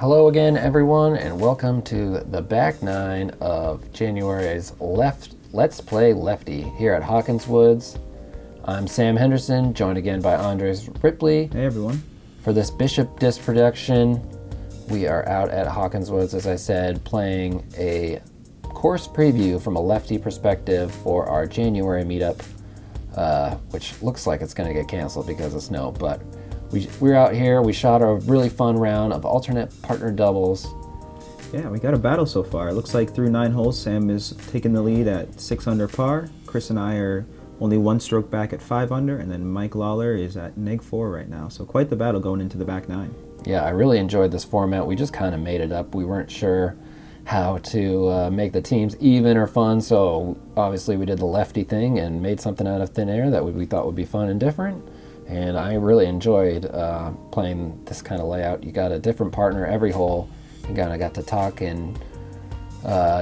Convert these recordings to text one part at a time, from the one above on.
Hello again, everyone, and welcome to the back nine of January's Let's Play Lefty here at Hawkins Woods. I'm Sam Henderson, joined again by Andres Ripley. Hey everyone. For this Bishop Disc production, we are out at Hawkins Woods, as I said, playing a course preview from a lefty perspective for our January meetup, which looks like it's going to get canceled because of snow, but we're out here. We shot a really fun round of alternate partner doubles. Yeah, we got a battle so far. It looks like through 9 holes, Sam is taking the lead at 6 under par. Chris and I are only 1 stroke back at 5 under, and then Mike Lawler is at -4 right now. So quite the battle going into the back 9. Yeah, I really enjoyed this format. We just kind of made it up. We weren't sure how to make the teams even or fun, so obviously we did the lefty thing and made something out of thin air that we thought would be fun and different. And I really enjoyed playing this kind of layout. You got a different partner every hole. You kind of got to talk and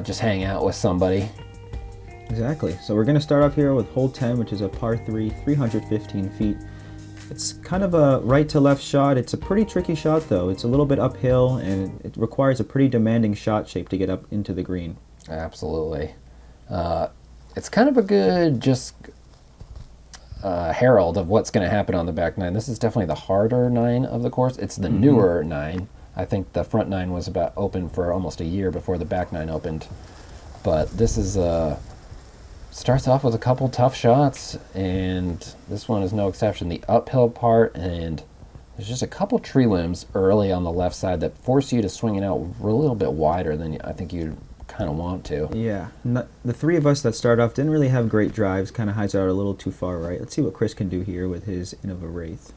just hang out with somebody. Exactly. So we're going to start off here with hole 10, which is a par 3, 315 feet. It's kind of a right to left shot. It's a pretty tricky shot though. It's a little bit uphill and it requires a pretty demanding shot shape to get up into the green. Absolutely. It's kind of a good just herald of what's going to happen on the back 9. This is definitely the harder 9 of the course. It's the newer 9. I think the front 9 was about open for almost a year before the back 9 opened. But this is starts off with a couple tough shots, and this one is no exception. The uphill part, and there's just a couple tree limbs early on the left side that force you to swing it out a little bit wider than I think you'd kind of want to. Yeah, the 3 of us that start off didn't really have great drives, kind of hides out a little too far right. Let's see what Chris can do here with his Innova Wraith.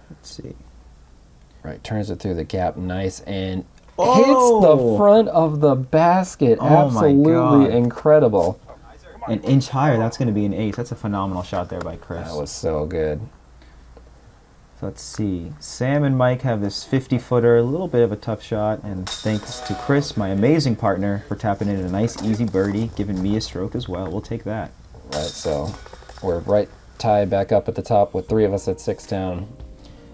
Let's see. Right, turns it through the gap nice and Oh! hits the front of the basket. Oh my Absolutely God. incredible. An inch higher, that's going to be an ace. That's a phenomenal shot there by Chris. That was so good. So let's see. Sam and Mike have this 50-footer, a little bit of a tough shot, and thanks to Chris, my amazing partner, for tapping in a nice, easy birdie, giving me a stroke as well. We'll take that. Right, so we're right tied back up at the top with 3 of us at 6 down.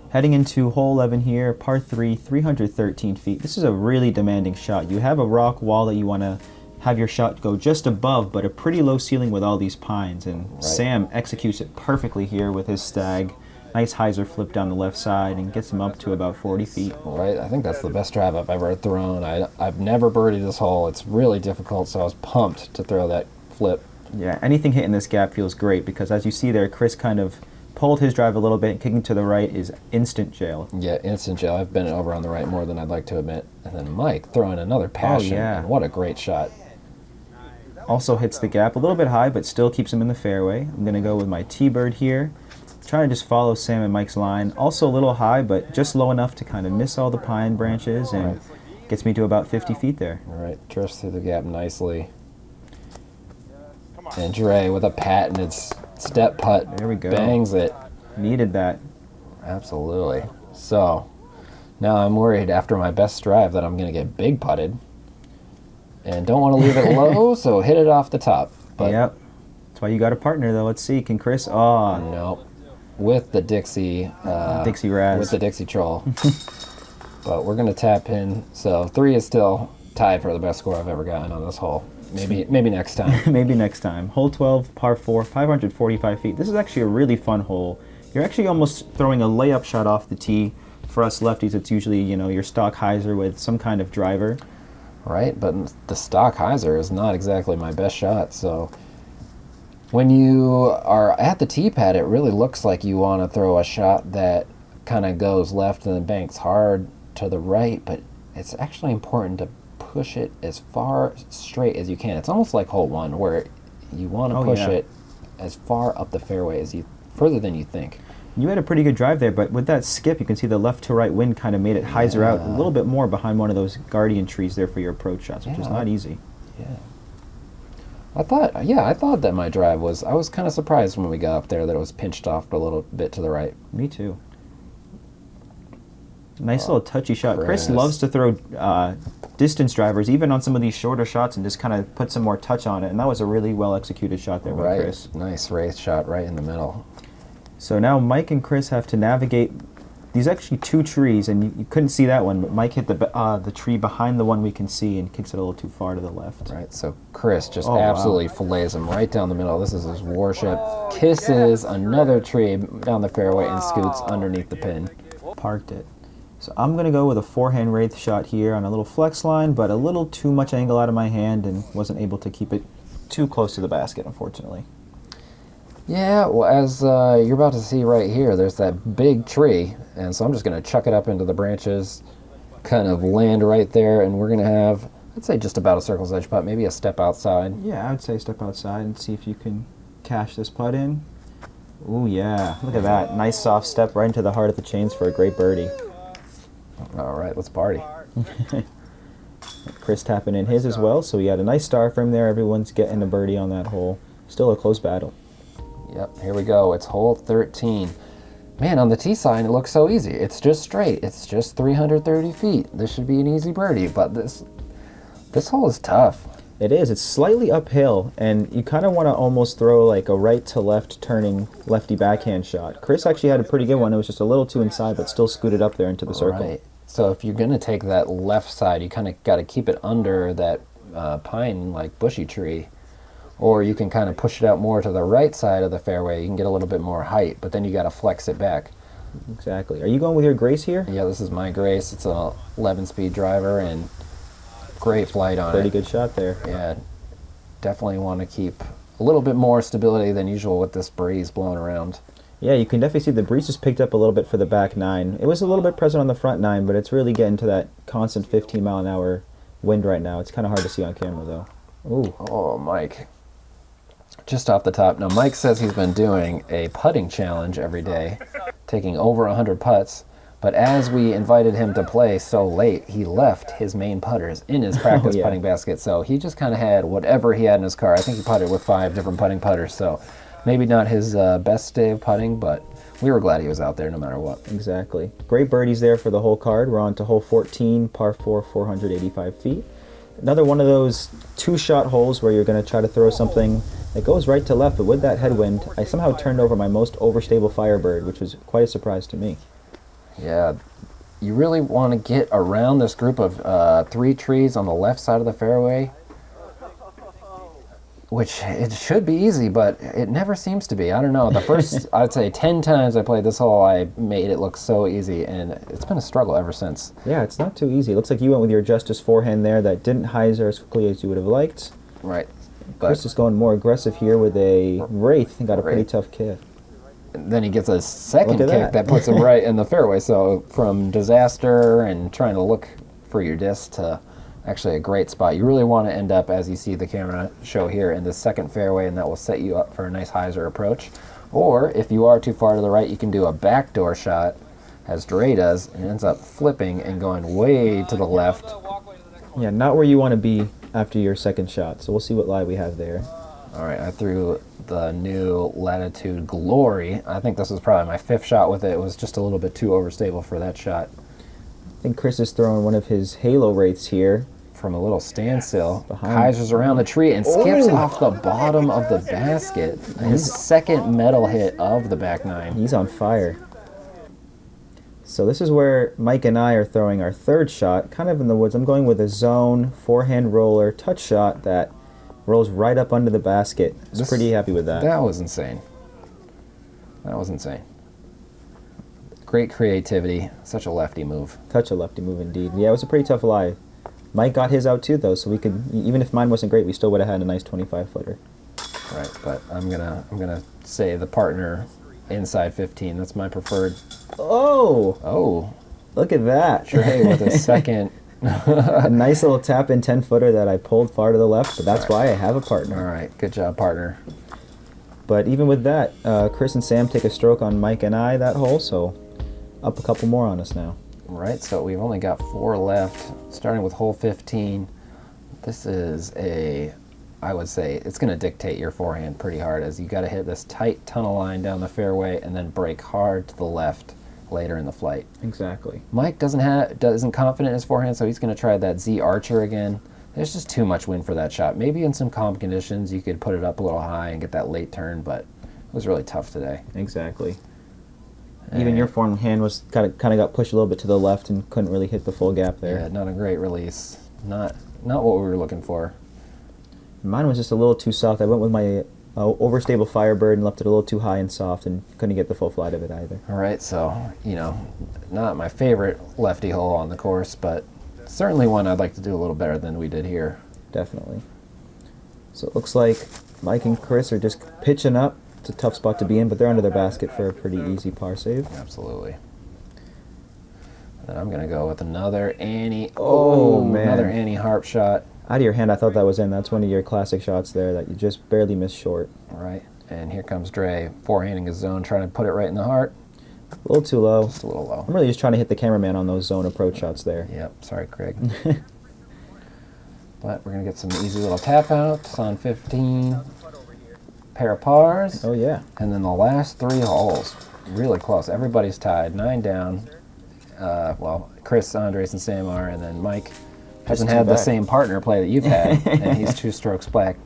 Heading into hole 11 here, par 3, 313 feet. This is a really demanding shot. You have a rock wall that you want to have your shot go just above, but a pretty low ceiling with all these pines, and Right. Sam executes it perfectly here with his stag. Nice hyzer flip down the left side and gets him up to about 40 feet. Right, I think that's the best drive I've ever thrown. I've never birdied this hole. It's really difficult, so I was pumped to throw that flip. Yeah, anything hitting this gap feels great because as you see there, Chris kind of pulled his drive a little bit, and kicking to the right is instant jail. Yeah, instant jail. I've been over on the right more than I'd like to admit. And then Mike throwing another passion. yeah. And what a great shot. Also hits the gap a little bit high, but still keeps him in the fairway. I'm going to go with my T-bird here. Trying to just follow Sam and Mike's line. Also a little high, but just low enough to kind of miss all the pine branches and gets me to about 50 feet there. All right, drifts through the gap nicely. And Dre with a patented step putt. There we go. Bangs it. Needed that. Absolutely. So now I'm worried after my best drive that I'm going to get big putted. And don't want to leave it low, so hit it off the top. But Yep. That's why you got a partner, though. Let's see. Can Chris? Oh, nope. With the Dixie. Dixie Raz. With the Dixie Troll. But we're going to tap in. So 3 is still tied for the best score I've ever gotten on this hole. Maybe next time. Maybe next time. Hole 12, par 4, 545 feet. This is actually a really fun hole. You're actually almost throwing a layup shot off the tee. For us lefties, it's usually, your stock hyzer with some kind of driver. Right, but the stock hyzer is not exactly my best shot, so when you are at the tee pad, it really looks like you want to throw a shot that kind of goes left and then banks hard to the right, but it's actually important to push it as far straight as you can. It's almost like hole 1, where you want to push it as far up the fairway further than you think. You had a pretty good drive there, but with that skip, you can see the left to right wind kind of made it hyzer out a little bit more behind one of those guardian trees there for your approach shots, which is not easy. Yeah. I thought that my drive was, I was kind of surprised when we got up there that it was pinched off a little bit to the right. Me too. Nice little touchy shot. Chris Chris loves to throw distance drivers, even on some of these shorter shots, and just kind of put some more touch on it, and that was a really well executed shot there by Chris. Nice race shot right in the middle. So now Mike and Chris have to navigate These are actually two trees, and you couldn't see that one, but Mike hit the tree behind the one we can see and kicks it a little too far to the left. Right, so Chris just Oh, absolutely wow. fillets him right down the middle. This is his warship. Kisses another tree down the fairway and scoots underneath the pin. Parked it. So I'm going to go with a forehand wraith shot here on a little flex line, but a little too much angle out of my hand and wasn't able to keep it too close to the basket, unfortunately. Yeah, well, as you're about to see right here, there's that big tree, and so I'm just going to chuck it up into the branches, kind of land right there, and we're going to have, I'd say just about a circle's edge putt, maybe a step outside. Yeah, I would say step outside and see if you can cash this putt in. Ooh, yeah. Look at that. Nice soft step right into the heart of the chains for a great birdie. All right, let's party. Chris tapping in his as well, so we had a nice star from there. Everyone's getting a birdie on that hole. Still a close battle. Yep, here we go. It's hole 13. Man, on the tee sign, it looks so easy. It's just straight. It's just 330 feet. This should be an easy birdie, but this hole is tough. It is. It's slightly uphill, and you kind of want to almost throw like a right to left turning lefty backhand shot. Chris actually had a pretty good one. It was just a little too inside, but still scooted up there into the circle. Right. So if you're going to take that left side, you kind of got to keep it under that pine, like bushy tree. Or you can kind of push it out more to the right side of the fairway. You can get a little bit more height, but then you got to flex it back. Exactly. Are you going with your Grace here? Yeah, this is my Grace. It's an 11-speed driver and great flight on it. Pretty good shot there. Yeah, definitely want to keep a little bit more stability than usual with this breeze blowing around. Yeah, you can definitely see the breeze just picked up a little bit for the back nine. It was a little bit present on the front nine, but it's really getting to that constant 15-mile-an-hour wind right now. It's kind of hard to see on camera, though. Ooh. Oh, Mike. Just off the top. Now, Mike says he's been doing a putting challenge every day, taking over 100 putts. But as we invited him to play so late, he left his main putters in his practice putting basket. So he just kind of had whatever he had in his car. I think he putted with 5 different putting putters. So maybe not his best day of putting, but we were glad he was out there no matter what. Exactly. Great birdies there for the whole card. We're on to hole 14, par 4, 485 feet. Another one of those two-shot holes where you're going to try to throw something that goes right to left, but with that headwind, I somehow turned over my most overstable Firebird, which was quite a surprise to me. Yeah, you really want to get around this group of 3 trees on the left side of the fairway, which it should be easy, but it never seems to be. I don't know. The first, I'd say 10 times I played this hole, I made it look so easy, and it's been a struggle ever since. Yeah, it's not too easy. It looks like you went with your Justice forehand there that didn't hyzer as quickly as you would have liked. Right. Chris is going more aggressive here with a Wraith and got a pretty tough kick. Then he gets a second kick that. puts him right in the fairway. So from disaster and trying to look for your disc to actually a great spot. You really want to end up, as you see the camera show here, in the second fairway, and that will set you up for a nice hyzer approach. Or if you are too far to the right, you can do a backdoor shot, as Dre does, and ends up flipping and going way to the left. Yeah, not where you want to be after your second shot. So we'll see what lie we have there. All right, I threw the new Latitude Glory. I think this was probably my 5th shot with it. It was just a little bit too overstable for that shot. I think Chris is throwing one of his Halo Wraiths here. From a little standstill, Behind. Kaiser's around the tree and skips off the bottom of the basket. His second metal hit of the back nine. He's on fire. So this is where Mike and I are throwing our 3rd shot, kind of in the woods. I'm going with a zone forehand roller touch shot that rolls right up under the basket. I was pretty happy with that. That was insane. That was insane. Great creativity. Such a lefty move. Touch a lefty move indeed. Yeah, it was a pretty tough lie. Mike got his out too, though, so we could, even if mine wasn't great, we still would have had a nice 25-footer. Right, but I'm gonna say the partner inside 15. That's my preferred. Oh, look at that! Trey with a second. A nice little tap in 10-footer that I pulled far to the left, but that's why I have a partner. All right, good job, partner. But even with that, Chris and Sam take a stroke on Mike and I that hole, so up a couple more on us now. Right, so we've only got 4 left, starting with hole 15. This is I would say, it's going to dictate your forehand pretty hard, as you got to hit this tight tunnel line down the fairway and then break hard to the left later in the flight. Exactly. Mike isn't confident in his forehand, so he's going to try that Z Archer again. There's just too much wind for that shot. Maybe in some calm conditions you could put it up a little high and get that late turn, but it was really tough today. Exactly. Even your forehand was kind of got pushed a little bit to the left and couldn't really hit the full gap there. Yeah, not a great release. Not what we were looking for. Mine was just a little too soft. I went with my overstable Firebird and left it a little too high and soft and couldn't get the full flight of it either. All right, so, not my favorite lefty hole on the course, but certainly one I'd like to do a little better than we did here. Definitely. So it looks like Mike and Chris are just pitching up. It's a tough spot to be in, but they're under their basket for a pretty easy par save. Absolutely. And I'm going to go with another Annie. Oh, man. Another Annie Harp shot. Out of your hand, I thought that was in. That's one of your classic shots there that you just barely missed short. All right, and here comes Dre, forehanding his zone, trying to put it right in the heart. A little too low. Just a little low. I'm really just trying to hit the cameraman on those zone approach shots there. Yep, sorry, Craig. But we're going to get some easy little tap outs on 15. Pair of pars. Oh, yeah. And then the last 3 holes, really close. Everybody's tied, 9 down. Chris, Andres, and Sam are, and then Mike hasn't had the same partner play that you've had, and he's 2 strokes back.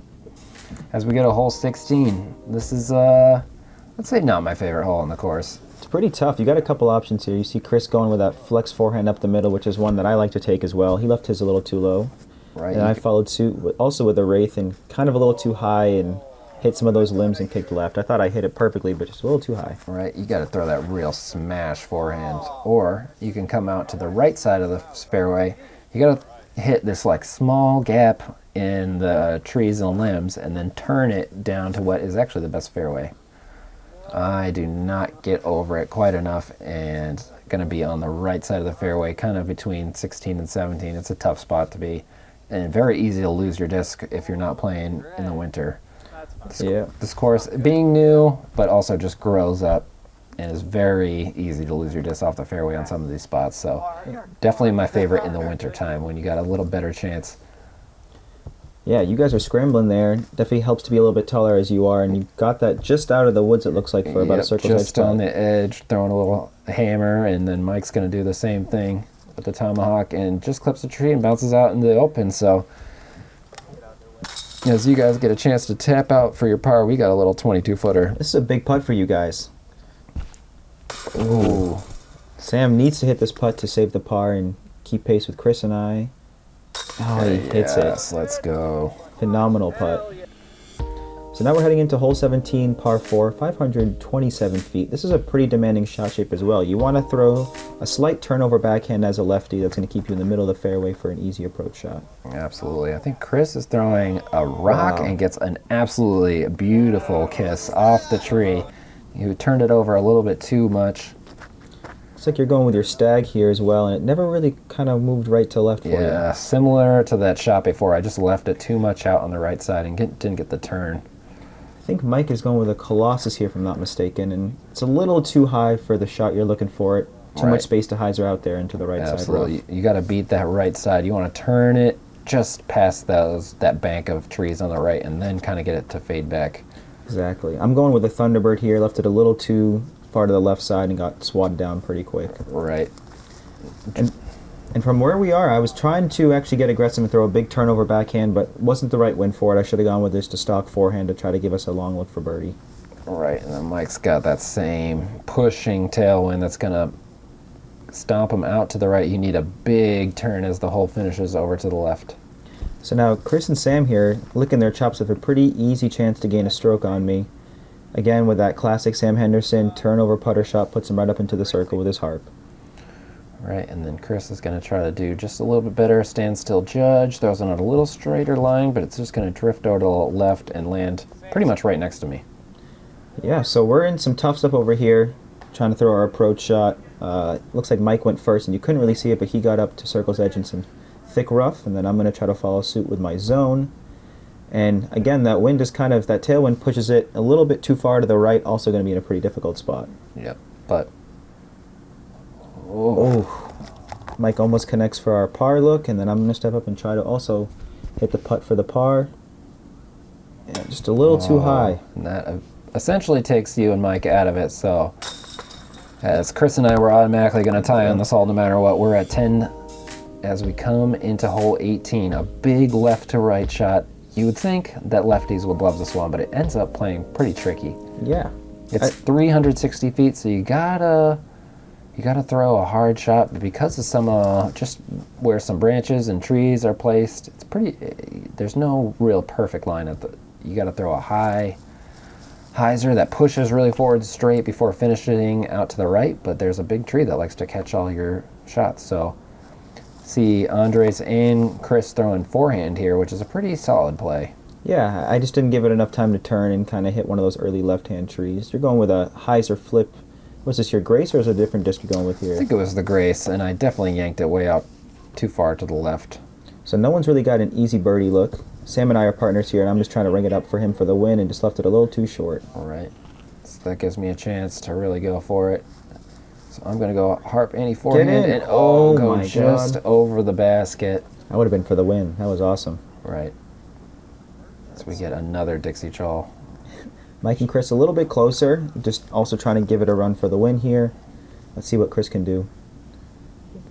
As we go to hole 16, this is, let's say, not my favorite hole on the course. It's pretty tough. You got a couple options here. You see Chris going with that flex forehand up the middle, which is one that I like to take as well. He left his a little too low. Right. And I followed suit also with a Wraith and kind of a little too high and hit some of those limbs and kicked left. I thought I hit it perfectly, but just a little too high. Right, you got to throw that real smash forehand. Or you can come out to the right side of the fairway. You got to hit this like small gap in the trees and limbs and then turn it down to what is actually the best fairway. I do not get over it quite enough and going to be on the right side of the fairway, kind of between 16 and 17. It's a tough spot to be and very easy to lose your disc if you're not playing in the winter. This course, being new, but also just grows up and is very easy to lose your disc off the fairway on some of these spots. So definitely my favorite in the winter time when you got a little better chance. Yeah, you guys are scrambling there. Definitely helps to be a little bit taller as you are, and you got that just out of the woods, it looks like, for about a circle's edge. Just on the edge, throwing a little hammer, and then Mike's going to do the same thing with the tomahawk and just clips a tree and bounces out in the open. So as you guys get a chance to tap out for your par, we got a little 22-footer. This is a big putt for you guys. Ooh. Sam needs to hit this putt to save the par and keep pace with Chris and I. Oh, he hits it. Yes, let's go. Phenomenal putt. So now we're heading into hole 17, par 4, 527 feet. This is a pretty demanding shot shape as well. You want to throw a slight turnover backhand as a lefty that's going to keep you in the middle of the fairway for an easy approach shot. Absolutely. I think Chris is throwing a rock and gets an absolutely beautiful kiss off the tree. You turned it over a little bit too much. Looks like you're going with your stag here as well, and it never really kind of moved right to left for you. Yeah, similar to that shot before. I just left it too much out on the right side and didn't get the turn. I think Mike is going with a Colossus here, if I'm not mistaken, and it's a little too high for the shot you're looking for. Too much space to hyzer out there into the right side. Absolutely. You got to beat that right side. You want to turn it just past that bank of trees on the right and then kind of get it to fade back. Exactly. I'm going with the Thunderbird here. Left it a little too far to the left side and got swatted down pretty quick. Right. And from where we are, I was trying to actually get aggressive and throw a big turnover backhand, but wasn't the right wind for it. I should have gone with just a stock forehand to try to give us a long look for birdie. Right, and then Mike's got that same pushing tailwind that's going to stomp him out to the right. You need a big turn as the hole finishes over to the left. So now Chris and Sam here licking their chops with a pretty easy chance to gain a stroke on me. Again, with that classic Sam Henderson turnover putter shot, puts him right up into the circle with his harp. Right, and then Chris is going to try to do just a little bit better. Standstill judge, throws on a little straighter line, but it's just going to drift over to the left and land pretty much right next to me. Yeah, so we're in some tough stuff over here, trying to throw our approach shot. Looks like Mike went first, and you couldn't really see it, but he got up to circle's edge in some thick rough, and then I'm going to try to follow suit with my zone. And again, that wind is that tailwind pushes it a little bit too far to the right, also going to be in a pretty difficult spot. Yep, but... Oh, Mike almost connects for our par look, and then I'm going to step up and try to also hit the putt for the par. Yeah, just a little too high. And that essentially takes you and Mike out of it, so as Chris and I were automatically going to tie on this hole no matter what. We're at 10 as we come into hole 18. A big left to right shot. You would think that lefties would love this one, but it ends up playing pretty tricky. Yeah. It's 360 feet, so you gotta throw a hard shot. But because of some just where some branches and trees are placed, it's pretty. There's no real perfect line at the. You gotta throw a high hyzer that pushes really forward straight before finishing out to the right. But there's a big tree that likes to catch all your shots. So see Andres and Chris throwing forehand here, which is a pretty solid play. Yeah, I just didn't give it enough time to turn and kind of hit one of those early left-hand trees. You're going with a hyzer flip. Was this your Grace or is it a different disc you're going with here? I think it was the Grace, and I definitely yanked it way out too far to the left. So no one's really got an easy birdie look. Sam and I are partners here, and I'm just trying to ring it up for him for the win and just left it a little too short. All right. So that gives me a chance to really go for it. So I'm going to go harp any forehand and go just over the basket. That would have been for the win. That was awesome. Right. So we get another Dixie Chaw. Mike and Chris a little bit closer, just also trying to give it a run for the win here. Let's see what Chris can do.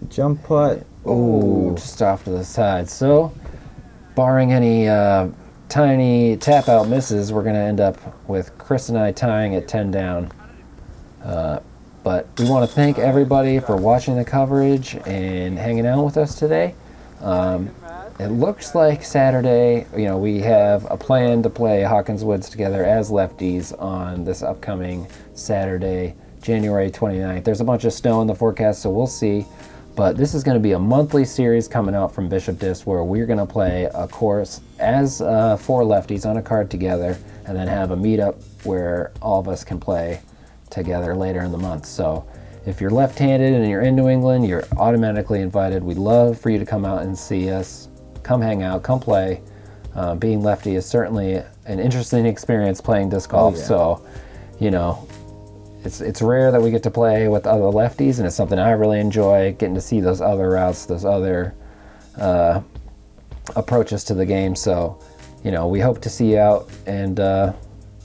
Jump putt. Oh, just off to the side. So, barring any tiny tap out misses, we're going to end up with Chris and I tying at 10 down. But we want to thank everybody for watching the coverage and hanging out with us today. It looks like Saturday, we have a plan to play Hawkins Woods together as lefties on this upcoming Saturday, January 29th. There's a bunch of snow in the forecast, so we'll see. But this is going to be a monthly series coming out from Bishop Disc where we're going to play a course as 4 lefties on a card together and then have a meetup where all of us can play together later in the month. So if you're left-handed and you're in New England, you're automatically invited. We'd love for you to come out and see us. Come hang out, come play. Being lefty is certainly an interesting experience playing disc golf. So, it's rare that we get to play with other lefties, and it's something I really enjoy, getting to see those other routes, those other approaches to the game. So, we hope to see you out. And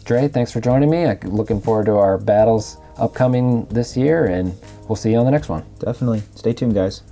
Dre, thanks for joining me. I'm looking forward to our battles upcoming this year, and we'll see you on the next one. Definitely. Stay tuned, guys.